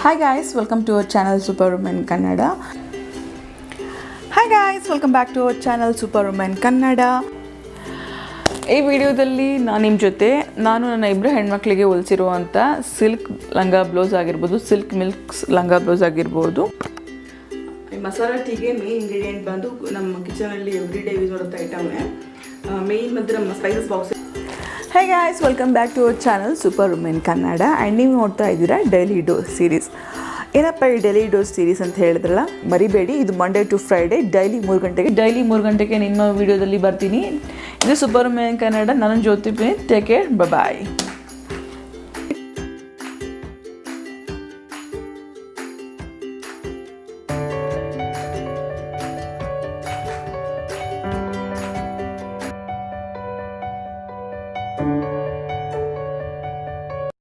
Hi guys, welcome to our channel Superwoman Kannada. Hi guys, welcome back to our channel Superwoman Kannada. ಈ ವಿಡಿಯೋದಲ್ಲಿ ನಾನು ನಿಮ್ಮ ಜೊತೆ ನನ್ನ ಇಬ್ಬರು ಹೆಣ್ಮಕ್ಳಿಗೆ ಹೊಲಿಸಿರುವಂಥ ಸಿಲ್ಕ್ ಲಂಗ ಬ್ಲೌಸ್ ಆಗಿರ್ಬೋದು, ಸಿಲ್ಕ್ ಮಿಲ್ಕ್ಸ್ ಲಂಗ ಬ್ಲೌಸ್ ಆಗಿರ್ಬೋದು. ಈ ಮಸಾಲಾ ಟೀಗೆ ಮೇನ್ ಇಂಗ್ರೀಡಿಯೆಂಟ್ ಬಂದು ನಮ್ಮ ಕಿಚನಲ್ಲಿ ಎವ್ರಿ ಡೇ ಯೂಸ್ ಮಾಡೋಂಥ ಐಟಮೇ. ಮೇನ್ ಮತ್ತು ನಮ್ಮ spices box. Hey guys, welcome back to our channel super women Kannada. And ನೀವು ನೋಡ್ತಾ ಇದ್ದೀರಾ ಡೈಲಿ ಡೋಸ್ ಸೀರೀಸ್. ಏನಪ್ಪ ಈ ಡೈಲಿ ಡೋಸ್ ಸೀರೀಸ್ ಅಂತ ಹೇಳಿದ್ರಲ್ಲ, ಮರಿಬೇಡಿ, ಇದು ಮಂಡೇ ಟು ಫ್ರೈಡೇ ಡೈಲಿ 3 ಗಂಟೆಗೆ ನಿಮ್ಮ ವಿಡಿಯೋದಲ್ಲಿ ಬರ್ತೀನಿ. ಇದು ಸೂಪರ್ ವುಮೆನ್ ಕನ್ನಡ. ನಾನು ಜ್ಯೋತಿ ಪುನೀತ್. ಟೇಕ್ ಕೇರ್, ಬಾಯ್.